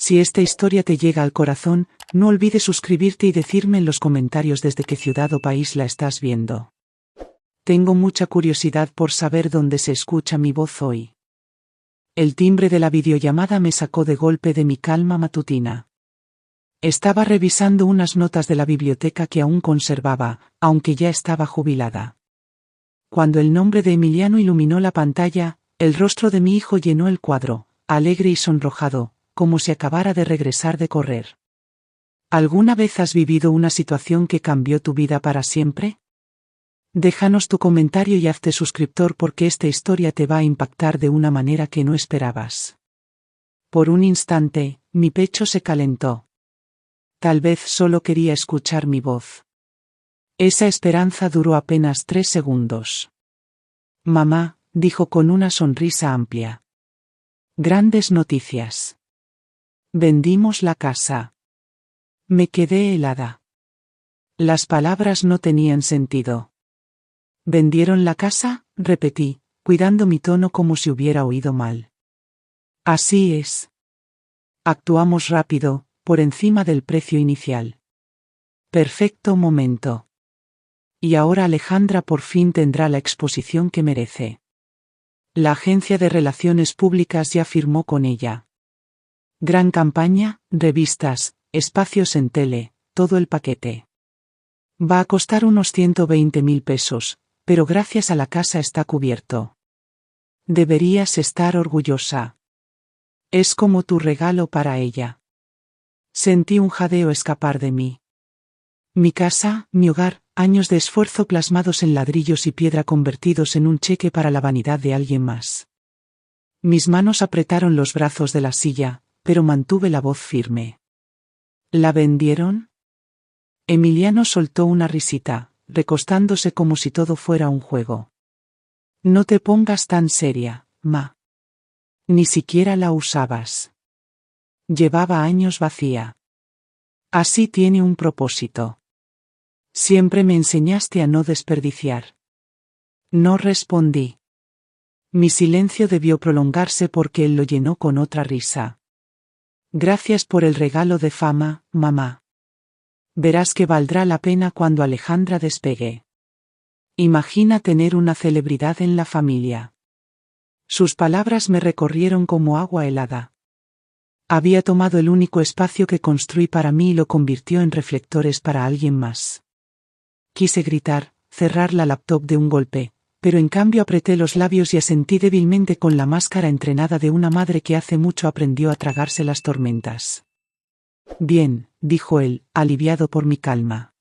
Si esta historia te llega al corazón, no olvides suscribirte y decirme en los comentarios desde qué ciudad o país la estás viendo. Tengo mucha curiosidad por saber dónde se escucha mi voz hoy. El timbre de la videollamada me sacó de golpe de mi calma matutina. Estaba revisando unas notas de la biblioteca que aún conservaba, aunque ya estaba jubilada. Cuando el nombre de Emiliano iluminó la pantalla, el rostro de mi hijo llenó el cuadro, alegre y sonrojado, como si acabara de regresar de correr. ¿Alguna vez has vivido una situación que cambió tu vida para siempre? Déjanos tu comentario y hazte suscriptor porque esta historia te va a impactar de una manera que no esperabas. Por un instante, mi pecho se calentó. Tal vez solo quería escuchar mi voz. Esa esperanza duró apenas 3 segundos. Mamá, dijo con una sonrisa amplia. Grandes noticias. Vendimos la casa. Me quedé helada. Las palabras no tenían sentido. ¿Vendieron la casa?, repetí, cuidando mi tono como si hubiera oído mal. Así es. Actuamos rápido, por encima del precio inicial. Perfecto momento. Y ahora Alejandra por fin tendrá la exposición que merece. La agencia de relaciones públicas ya firmó con ella. Gran campaña, revistas, espacios en tele, todo el paquete. Va a costar unos 120.000 pesos, pero gracias a la casa está cubierto. Deberías estar orgullosa. Es como tu regalo para ella. Sentí un jadeo escapar de mí. Mi casa, mi hogar, años de esfuerzo plasmados en ladrillos y piedra convertidos en un cheque para la vanidad de alguien más. Mis manos apretaron los brazos de la silla, pero mantuve la voz firme. ¿La vendieron? Emiliano soltó una risita, recostándose como si todo fuera un juego. No te pongas tan seria, ma. Ni siquiera la usabas. Llevaba años vacía. Así tiene un propósito. Siempre me enseñaste a no desperdiciar. No respondí. Mi silencio debió prolongarse porque él lo llenó con otra risa. Gracias por el regalo de fama, mamá. Verás que valdrá la pena cuando Alejandra despegue. Imagina tener una celebridad en la familia. Sus palabras me recorrieron como agua helada. Había tomado el único espacio que construí para mí y lo convirtió en reflectores para alguien más. Quise gritar, cerrar la laptop de un golpe, pero en cambio apreté los labios y asentí débilmente con la máscara entrenada de una madre que hace mucho aprendió a tragarse las tormentas. Bien, dijo él, aliviado por mi calma.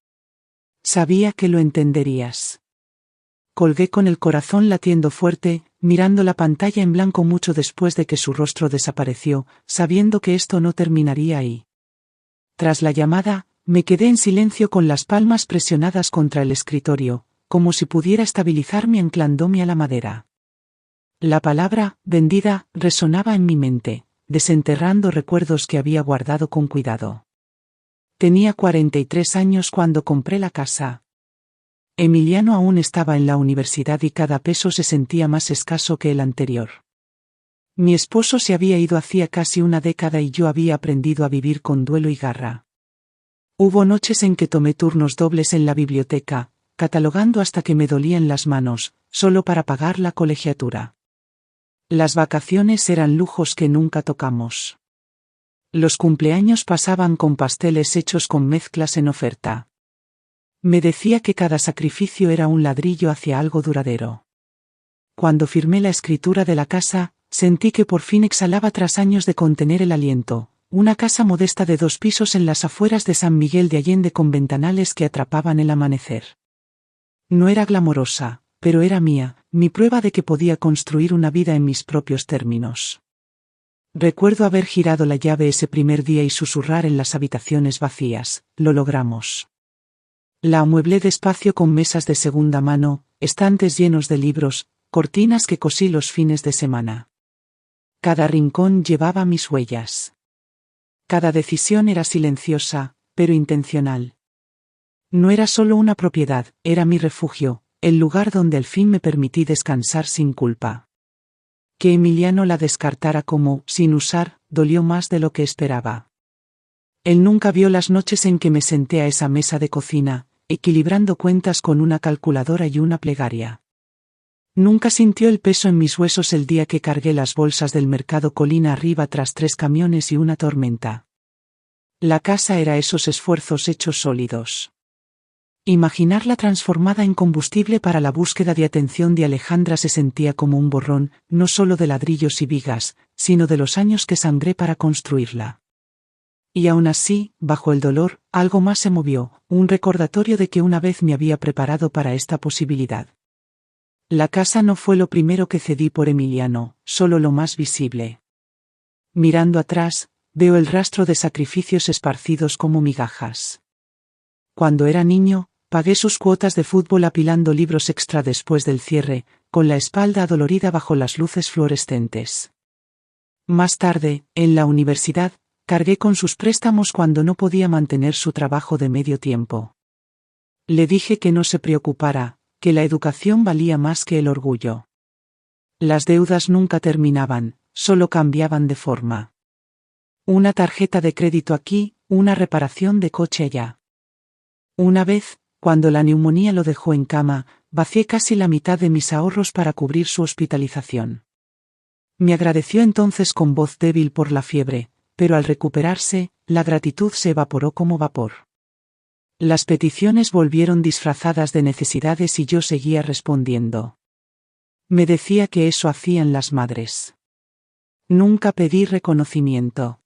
Sabía que lo entenderías. Colgué con el corazón latiendo fuerte, mirando la pantalla en blanco mucho después de que su rostro desapareció, sabiendo que esto no terminaría ahí. Tras la llamada, me quedé en silencio con las palmas presionadas contra el escritorio, como si pudiera estabilizarme anclándome a la madera. La palabra, vendida, resonaba en mi mente, desenterrando recuerdos que había guardado con cuidado. Tenía 43 años cuando compré la casa. Emiliano aún estaba en la universidad y cada peso se sentía más escaso que el anterior. Mi esposo se había ido hacía casi una década y yo había aprendido a vivir con duelo y garra. Hubo noches en que tomé turnos dobles en la biblioteca, catalogando hasta que me dolían las manos, solo para pagar la colegiatura. Las vacaciones eran lujos que nunca tocamos. Los cumpleaños pasaban con pasteles hechos con mezclas en oferta. Me decía que cada sacrificio era un ladrillo hacia algo duradero. Cuando firmé la escritura de la casa, sentí que por fin exhalaba tras años de contener el aliento. Una casa modesta de 2 pisos en las afueras de San Miguel de Allende con ventanales que atrapaban el amanecer. No era glamorosa, pero era mía, mi prueba de que podía construir una vida en mis propios términos. Recuerdo haber girado la llave ese primer día y susurrar en las habitaciones vacías, lo logramos. La amueblé despacio con mesas de segunda mano, estantes llenos de libros, cortinas que cosí los fines de semana. Cada rincón llevaba mis huellas. Cada decisión era silenciosa, pero intencional. No era solo una propiedad, era mi refugio, el lugar donde al fin me permití descansar sin culpa. Que Emiliano la descartara como, sin usar, dolió más de lo que esperaba. Él nunca vio las noches en que me senté a esa mesa de cocina, equilibrando cuentas con una calculadora y una plegaria. Nunca sintió el peso en mis huesos el día que cargué las bolsas del mercado colina arriba tras 3 camiones y una tormenta. La casa era esos esfuerzos hechos sólidos. Imaginarla transformada en combustible para la búsqueda de atención de Alejandra se sentía como un borrón, no solo de ladrillos y vigas, sino de los años que sangré para construirla. Y aún así, bajo el dolor, algo más se movió, un recordatorio de que una vez me había preparado para esta posibilidad. La casa no fue lo primero que cedí por Emiliano, solo lo más visible. Mirando atrás, veo el rastro de sacrificios esparcidos como migajas. Cuando era niño, pagué sus cuotas de fútbol apilando libros extra después del cierre, con la espalda adolorida bajo las luces fluorescentes. Más tarde, en la universidad, cargué con sus préstamos cuando no podía mantener su trabajo de medio tiempo. Le dije que no se preocupara, que la educación valía más que el orgullo. Las deudas nunca terminaban, solo cambiaban de forma. Una tarjeta de crédito aquí, una reparación de coche allá. Una vez, cuando la neumonía lo dejó en cama, vacié casi la mitad de mis ahorros para cubrir su hospitalización. Me agradeció entonces con voz débil por la fiebre, pero al recuperarse, la gratitud se evaporó como vapor. Las peticiones volvieron disfrazadas de necesidades y yo seguía respondiendo. Me decía que eso hacían las madres. Nunca pedí reconocimiento.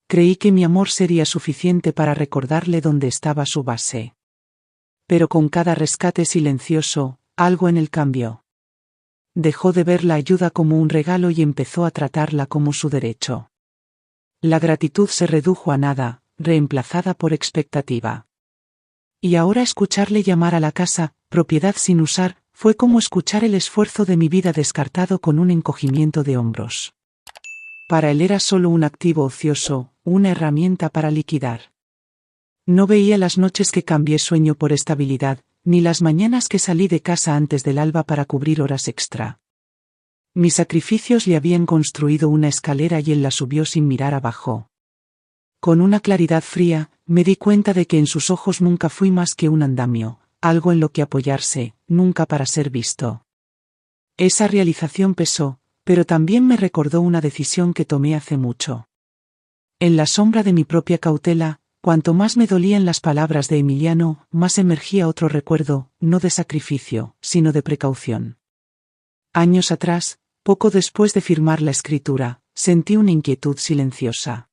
Creí que mi amor sería suficiente para recordarle dónde estaba su base. Pero con cada rescate silencioso, algo en él cambió. Dejó de ver la ayuda como un regalo y empezó a tratarla como su derecho. La gratitud se redujo a nada, reemplazada por expectativa. Y ahora escucharle llamar a la casa, propiedad sin usar, fue como escuchar el esfuerzo de mi vida descartado con un encogimiento de hombros. Para él era solo un activo ocioso, una herramienta para liquidar. No veía las noches que cambié sueño por estabilidad, ni las mañanas que salí de casa antes del alba para cubrir horas extra. Mis sacrificios le habían construido una escalera y él la subió sin mirar abajo. Con una claridad fría, me di cuenta de que en sus ojos nunca fui más que un andamio, algo en lo que apoyarse, nunca para ser visto. Esa realización pesó, pero también me recordó una decisión que tomé hace mucho. En la sombra de mi propia cautela, cuanto más me dolían las palabras de Emiliano, más emergía otro recuerdo, no de sacrificio, sino de precaución. Años atrás, poco después de firmar la escritura, sentí una inquietud silenciosa.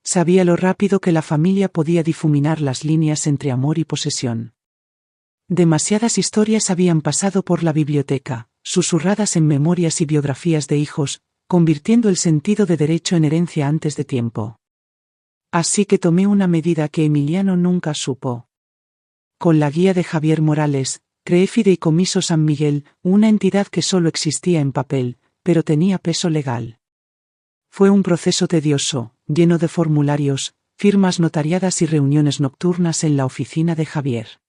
Sabía lo rápido que la familia podía difuminar las líneas entre amor y posesión. Demasiadas historias habían pasado por la biblioteca, susurradas en memorias y biografías de hijos, convirtiendo el sentido de derecho en herencia antes de tiempo. Así que tomé una medida que Emiliano nunca supo. Con la guía de Javier Morales, creé Fideicomiso San Miguel, una entidad que solo existía en papel, pero tenía peso legal. Fue un proceso tedioso, lleno de formularios, firmas notariadas y reuniones nocturnas en la oficina de Javier.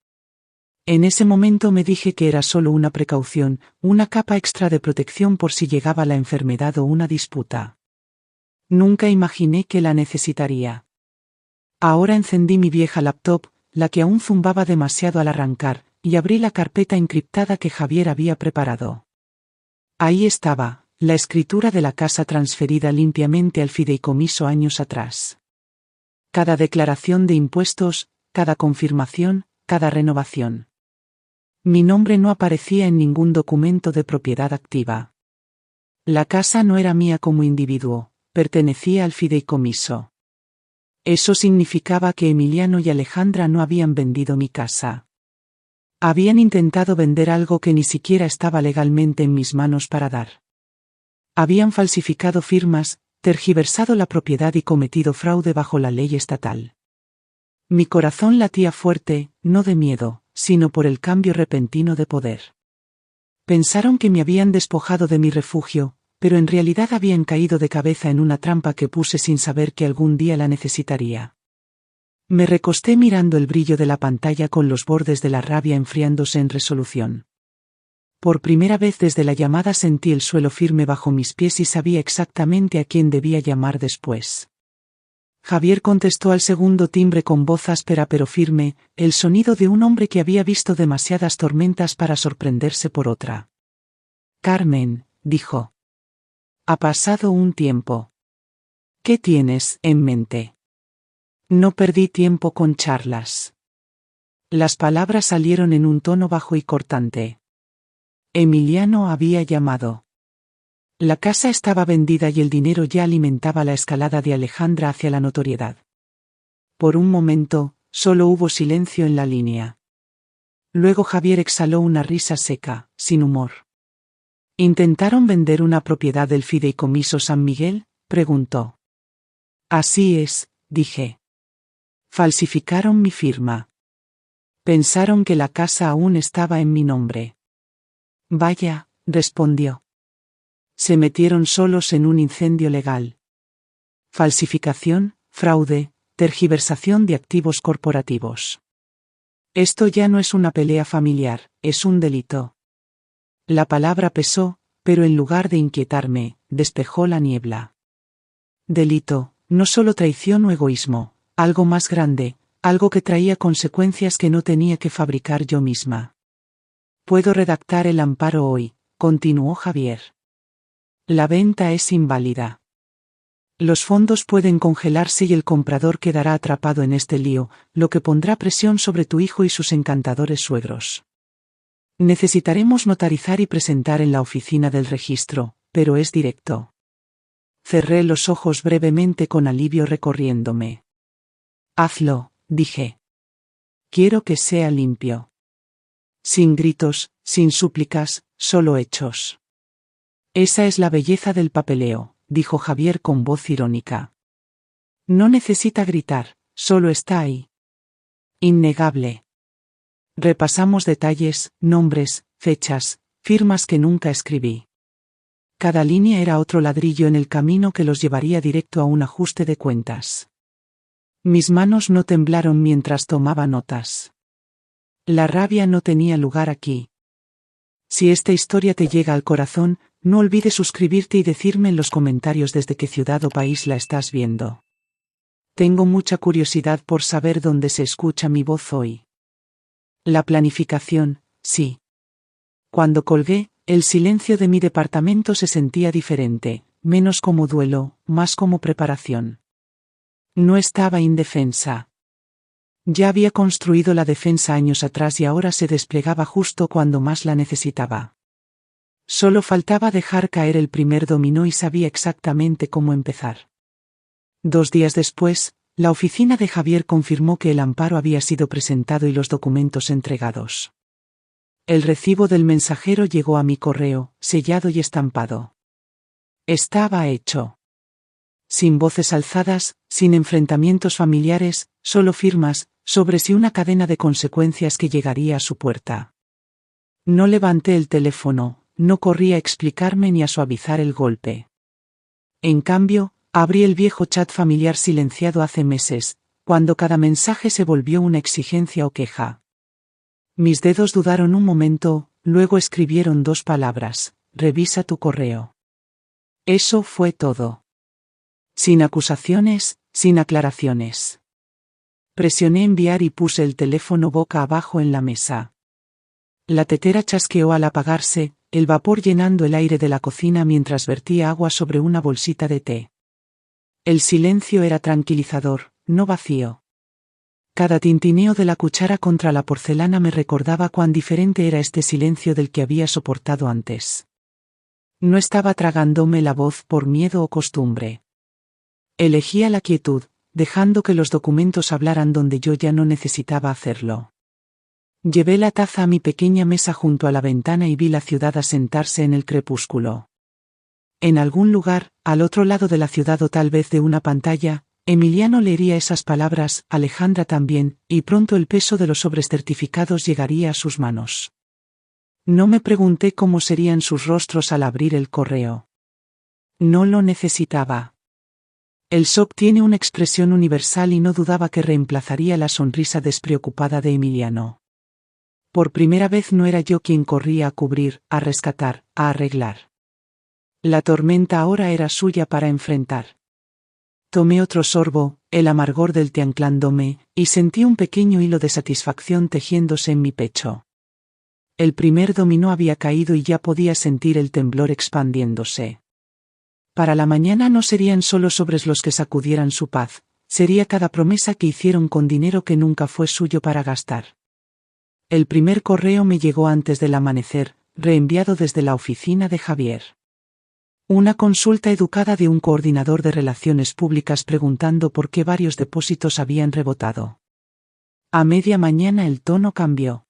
En ese momento me dije que era solo una precaución, una capa extra de protección por si llegaba la enfermedad o una disputa. Nunca imaginé que la necesitaría. Ahora encendí mi vieja laptop, la que aún zumbaba demasiado al arrancar, y abrí la carpeta encriptada que Javier había preparado. Ahí estaba, la escritura de la casa transferida limpiamente al fideicomiso años atrás. Cada declaración de impuestos, cada confirmación, cada renovación. Mi nombre no aparecía en ningún documento de propiedad activa. La casa no era mía como individuo, pertenecía al fideicomiso. Eso significaba que Emiliano y Alejandra no habían vendido mi casa. Habían intentado vender algo que ni siquiera estaba legalmente en mis manos para dar. Habían falsificado firmas, tergiversado la propiedad y cometido fraude bajo la ley estatal. Mi corazón latía fuerte, no de miedo, sino por el cambio repentino de poder. Pensaron que me habían despojado de mi refugio, pero en realidad habían caído de cabeza en una trampa que puse sin saber que algún día la necesitaría. Me recosté mirando el brillo de la pantalla con los bordes de la rabia enfriándose en resolución. Por primera vez desde la llamada sentí el suelo firme bajo mis pies y sabía exactamente a quién debía llamar después. Javier contestó al segundo timbre con voz áspera pero firme, el sonido de un hombre que había visto demasiadas tormentas para sorprenderse por otra. Carmen, dijo. Ha pasado un tiempo. ¿Qué tienes en mente? No perdí tiempo con charlas. Las palabras salieron en un tono bajo y cortante. Emiliano había llamado. La casa estaba vendida y el dinero ya alimentaba la escalada de Alejandra hacia la notoriedad. Por un momento, solo hubo silencio en la línea. Luego Javier exhaló una risa seca, sin humor. ¿Intentaron vender una propiedad del fideicomiso San Miguel?, preguntó. Así es, dije. Falsificaron mi firma. Pensaron que la casa aún estaba en mi nombre. Vaya, respondió. Se metieron solos en un incendio legal. Falsificación, fraude, tergiversación de activos corporativos. Esto ya no es una pelea familiar, es un delito. La palabra pesó, pero en lugar de inquietarme, despejó la niebla. Delito, no solo traición o egoísmo, algo más grande, algo que traía consecuencias que no tenía que fabricar yo misma. Puedo redactar el amparo hoy, continuó Javier. La venta es inválida. Los fondos pueden congelarse y el comprador quedará atrapado en este lío, lo que pondrá presión sobre tu hijo y sus encantadores suegros. Necesitaremos notarizar y presentar en la oficina del registro, pero es directo. Cerré los ojos brevemente con alivio recorriéndome. Hazlo, dije. Quiero que sea limpio. Sin gritos, sin súplicas, solo hechos. Esa es la belleza del papeleo, dijo Javier con voz irónica. No necesita gritar, solo está ahí. Innegable. Repasamos detalles, nombres, fechas, firmas que nunca escribí. Cada línea era otro ladrillo en el camino que los llevaría directo a un ajuste de cuentas. Mis manos no temblaron mientras tomaba notas. La rabia no tenía lugar aquí. Si esta historia te llega al corazón, no olvides suscribirte y decirme en los comentarios desde qué ciudad o país la estás viendo. Tengo mucha curiosidad por saber dónde se escucha mi voz hoy. La planificación, sí. Cuando colgué, el silencio de mi departamento se sentía diferente, menos como duelo, más como preparación. No estaba indefensa. Ya había construido la defensa años atrás y ahora se desplegaba justo cuando más la necesitaba. Solo faltaba dejar caer el primer dominó y sabía exactamente cómo empezar. 2 días después, la oficina de Javier confirmó que el amparo había sido presentado y los documentos entregados. El recibo del mensajero llegó a mi correo, sellado y estampado. Estaba hecho. Sin voces alzadas, sin enfrentamientos familiares, solo firmas, sobres y una cadena de consecuencias que llegaría a su puerta. No levanté el teléfono, no corrí a explicarme ni a suavizar el golpe. En cambio, abrí el viejo chat familiar silenciado hace meses, cuando cada mensaje se volvió una exigencia o queja. Mis dedos dudaron un momento, luego escribieron 2 palabras: revisa tu correo. Eso fue todo. Sin acusaciones, sin aclaraciones. Presioné enviar y puse el teléfono boca abajo en la mesa. La tetera chasqueó al apagarse, el vapor llenando el aire de la cocina mientras vertía agua sobre una bolsita de té. El silencio era tranquilizador, no vacío. Cada tintineo de la cuchara contra la porcelana me recordaba cuán diferente era este silencio del que había soportado antes. No estaba tragándome la voz por miedo o costumbre. Elegía la quietud, dejando que los documentos hablaran donde yo ya no necesitaba hacerlo. Llevé la taza a mi pequeña mesa junto a la ventana y vi la ciudad asentarse en el crepúsculo. En algún lugar, al otro lado de la ciudad o tal vez de una pantalla, Emiliano leería esas palabras, Alejandra también, y pronto el peso de los sobres certificados llegaría a sus manos. No me pregunté cómo serían sus rostros al abrir el correo. No lo necesitaba. El shock tiene una expresión universal y no dudaba que reemplazaría la sonrisa despreocupada de Emiliano. Por primera vez no era yo quien corría a cubrir, a rescatar, a arreglar. La tormenta ahora era suya para enfrentar. Tomé otro sorbo, el amargor del té anclándome, y sentí un pequeño hilo de satisfacción tejiéndose en mi pecho. El primer dominó había caído y ya podía sentir el temblor expandiéndose. Para la mañana no serían solo sobres los que sacudieran su paz, sería cada promesa que hicieron con dinero que nunca fue suyo para gastar. El primer correo me llegó antes del amanecer, reenviado desde la oficina de Javier. Una consulta educada de un coordinador de relaciones públicas preguntando por qué varios depósitos habían rebotado. A media mañana el tono cambió.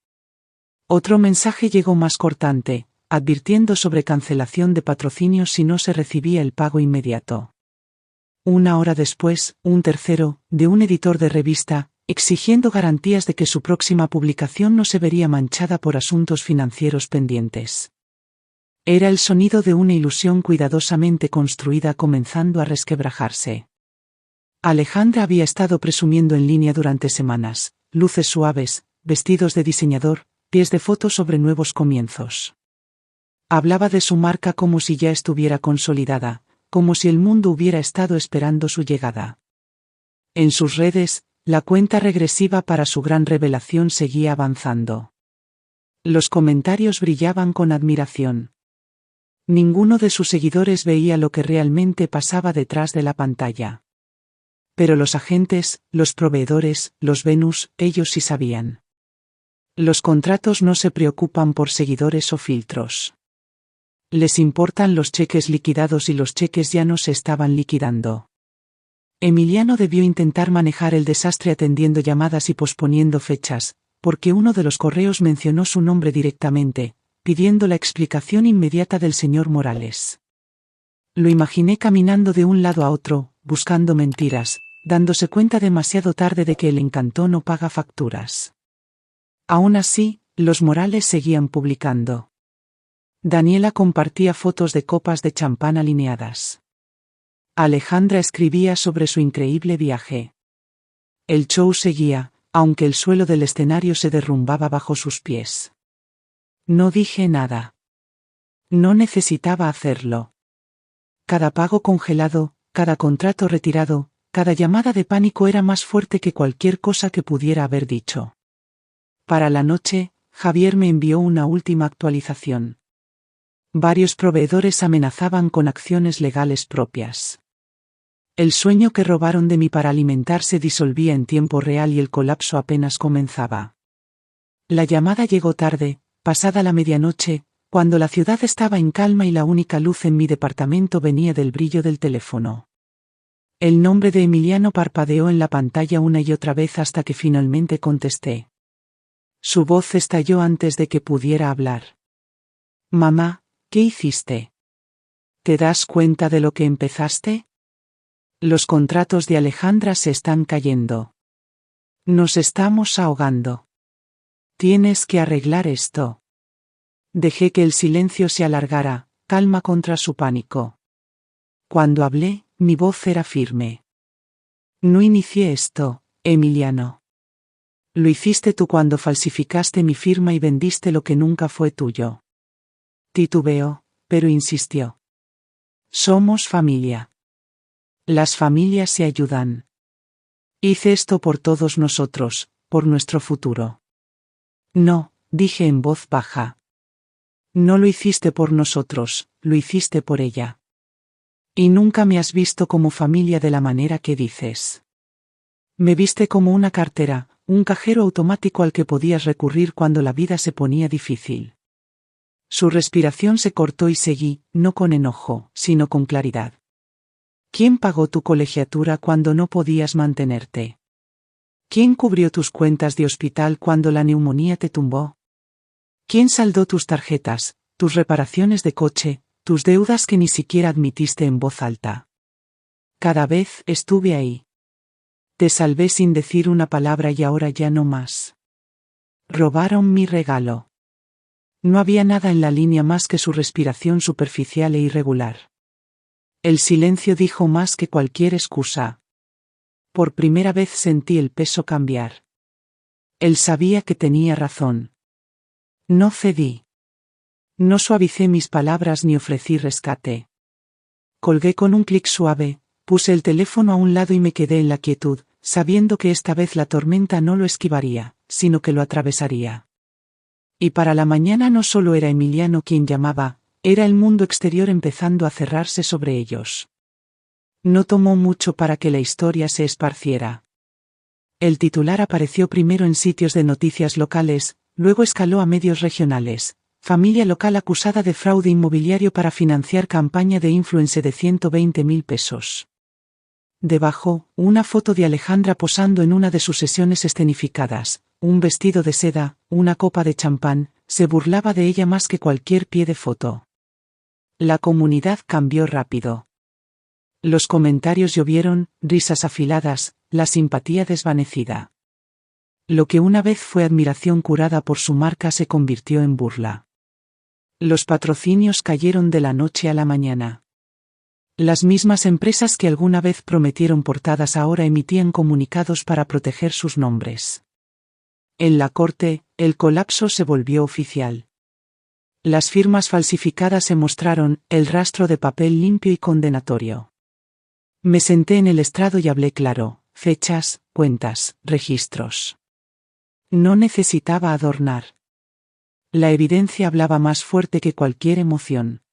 Otro mensaje llegó más cortante, advirtiendo sobre cancelación de patrocinios si no se recibía el pago inmediato. Una hora después, un tercero, de un editor de revista, exigiendo garantías de que su próxima publicación no se vería manchada por asuntos financieros pendientes. Era el sonido de una ilusión cuidadosamente construida comenzando a resquebrajarse. Alejandra había estado presumiendo en línea durante semanas, luces suaves, vestidos de diseñador, pies de foto sobre nuevos comienzos. Hablaba de su marca como si ya estuviera consolidada, como si el mundo hubiera estado esperando su llegada. En sus redes, la cuenta regresiva para su gran revelación seguía avanzando. Los comentarios brillaban con admiración. Ninguno de sus seguidores veía lo que realmente pasaba detrás de la pantalla. Pero los agentes, los proveedores, los Venus, ellos sí sabían. Los contratos no se preocupan por seguidores o filtros. Les importan los cheques liquidados y los cheques ya no se estaban liquidando. Emiliano debió intentar manejar el desastre atendiendo llamadas y posponiendo fechas, porque uno de los correos mencionó su nombre directamente, pidiendo la explicación inmediata del señor Morales. Lo imaginé caminando de un lado a otro, buscando mentiras, dándose cuenta demasiado tarde de que el Encantó no paga facturas. Aún así, los Morales seguían publicando. Daniela compartía fotos de copas de champán alineadas. Alejandra escribía sobre su increíble viaje. El show seguía, aunque el suelo del escenario se derrumbaba bajo sus pies. No dije nada. No necesitaba hacerlo. Cada pago congelado, cada contrato retirado, cada llamada de pánico era más fuerte que cualquier cosa que pudiera haber dicho. Para la noche, Javier me envió una última actualización. Varios proveedores amenazaban con acciones legales propias. El sueño que robaron de mí para alimentar se disolvía en tiempo real y el colapso apenas comenzaba. La llamada llegó tarde, pasada la medianoche, cuando la ciudad estaba en calma y la única luz en mi departamento venía del brillo del teléfono. El nombre de Emiliano parpadeó en la pantalla una y otra vez hasta que finalmente contesté. Su voz estalló antes de que pudiera hablar. Mamá, ¿qué hiciste? ¿Te das cuenta de lo que empezaste? Los contratos de Alejandra se están cayendo. Nos estamos ahogando. Tienes que arreglar esto. Dejé que el silencio se alargara, calma contra su pánico. Cuando hablé, mi voz era firme. No inicié esto, Emiliano. Lo hiciste tú cuando falsificaste mi firma y vendiste lo que nunca fue tuyo. Titubeó, pero insistió. Somos familia. Las familias se ayudan. Hice esto por todos nosotros, por nuestro futuro. No, dije en voz baja. No lo hiciste por nosotros, lo hiciste por ella. Y nunca me has visto como familia de la manera que dices. Me viste como una cartera, un cajero automático al que podías recurrir cuando la vida se ponía difícil. Su respiración se cortó y seguí, no con enojo, sino con claridad. ¿Quién pagó tu colegiatura cuando no podías mantenerte? ¿Quién cubrió tus cuentas de hospital cuando la neumonía te tumbó? ¿Quién saldó tus tarjetas, tus reparaciones de coche, tus deudas que ni siquiera admitiste en voz alta? Cada vez estuve ahí. Te salvé sin decir una palabra y ahora ya no más. Robaron mi regalo. No había nada en la línea más que su respiración superficial e irregular. El silencio dijo más que cualquier excusa. Por primera vez sentí el peso cambiar. Él sabía que tenía razón. No cedí. No suavicé mis palabras ni ofrecí rescate. Colgué con un clic suave, puse el teléfono a un lado y me quedé en la quietud, sabiendo que esta vez la tormenta no lo esquivaría, sino que lo atravesaría. Y para la mañana no solo era Emiliano quien llamaba, era el mundo exterior empezando a cerrarse sobre ellos. No tomó mucho para que la historia se esparciera. El titular apareció primero en sitios de noticias locales, luego escaló a medios regionales. Familia local acusada de fraude inmobiliario para financiar campaña de influencer de 120.000 pesos. Debajo, una foto de Alejandra posando en una de sus sesiones escenificadas, un vestido de seda, una copa de champán, se burlaba de ella más que cualquier pie de foto. La comunidad cambió rápido. Los comentarios llovieron, risas afiladas, la simpatía desvanecida. Lo que una vez fue admiración curada por su marca se convirtió en burla. Los patrocinios cayeron de la noche a la mañana. Las mismas empresas que alguna vez prometieron portadas ahora emitían comunicados para proteger sus nombres. En la corte, el colapso se volvió oficial. Las firmas falsificadas se mostraron, el rastro de papel limpio y condenatorio. Me senté en el estrado y hablé claro, fechas, cuentas, registros. No necesitaba adornar. La evidencia hablaba más fuerte que cualquier emoción.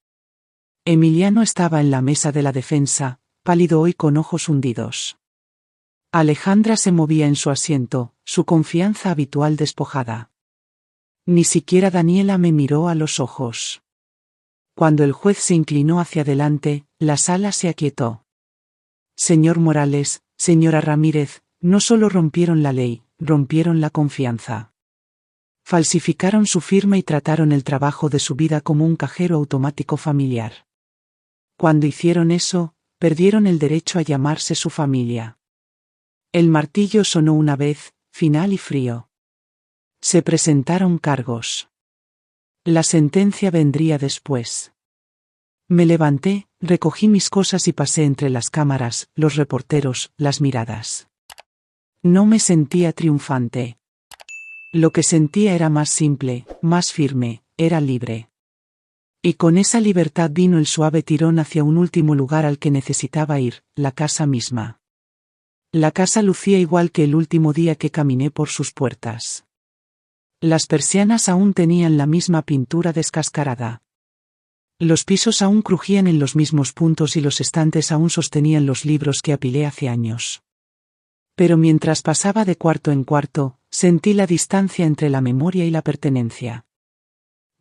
Emiliano estaba en la mesa de la defensa, pálido y con ojos hundidos. Alejandra se movía en su asiento, su confianza habitual despojada. Ni siquiera Daniela me miró a los ojos. Cuando el juez se inclinó hacia adelante, la sala se aquietó. Señor Morales, señora Ramírez, no solo rompieron la ley, rompieron la confianza. Falsificaron su firma y trataron el trabajo de su vida como un cajero automático familiar. Cuando hicieron eso, perdieron el derecho a llamarse su familia. El martillo sonó una vez, final y frío. Se presentaron cargos. La sentencia vendría después. Me levanté, recogí mis cosas y pasé entre las cámaras, los reporteros, las miradas. No me sentía triunfante. Lo que sentía era más simple, más firme, era libre. Y con esa libertad vino el suave tirón hacia un último lugar al que necesitaba ir, la casa misma. La casa lucía igual que el último día que caminé por sus puertas. Las persianas aún tenían la misma pintura descascarada. Los pisos aún crujían en los mismos puntos y los estantes aún sostenían los libros que apilé hace años. Pero mientras pasaba de cuarto en cuarto, sentí la distancia entre la memoria y la pertenencia.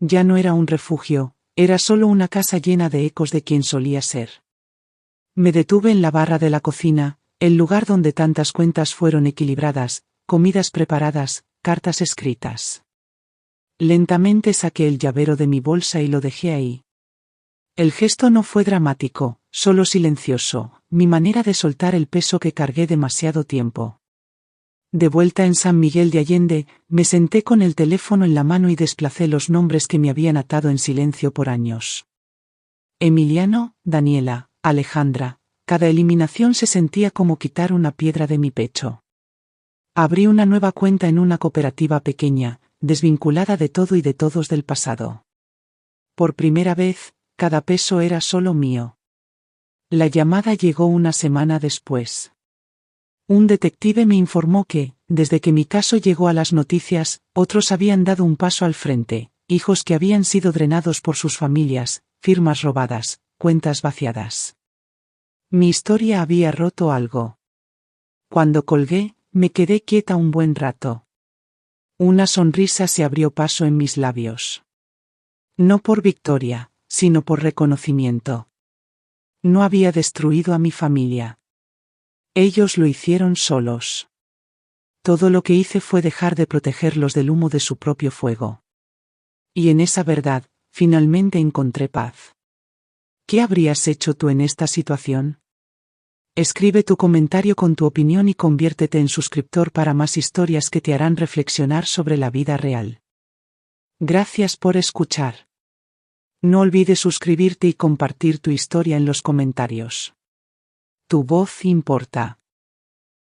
Ya no era un refugio, era solo una casa llena de ecos de quien solía ser. Me detuve en la barra de la cocina, el lugar donde tantas cuentas fueron equilibradas, comidas preparadas, cartas escritas. Lentamente saqué el llavero de mi bolsa y lo dejé ahí. El gesto no fue dramático, solo silencioso, mi manera de soltar el peso que cargué demasiado tiempo. De vuelta en San Miguel de Allende, me senté con el teléfono en la mano y desplacé los nombres que me habían atado en silencio por años. Emiliano, Daniela, Alejandra, cada eliminación se sentía como quitar una piedra de mi pecho. Abrí una nueva cuenta en una cooperativa pequeña, desvinculada de todo y de todos del pasado. Por primera vez, cada peso era solo mío. La llamada llegó una semana después. Un detective me informó que, desde que mi caso llegó a las noticias, otros habían dado un paso al frente, hijos que habían sido drenados por sus familias, firmas robadas, cuentas vaciadas. Mi historia había roto algo. Cuando colgué, me quedé quieta un buen rato. Una sonrisa se abrió paso en mis labios. No por victoria, sino por reconocimiento. No había destruido a mi familia. Ellos lo hicieron solos. Todo lo que hice fue dejar de protegerlos del humo de su propio fuego. Y en esa verdad, finalmente encontré paz. ¿Qué habrías hecho tú en esta situación? Escribe tu comentario con tu opinión y conviértete en suscriptor para más historias que te harán reflexionar sobre la vida real. Gracias por escuchar. No olvides suscribirte y compartir tu historia en los comentarios. Tu voz importa.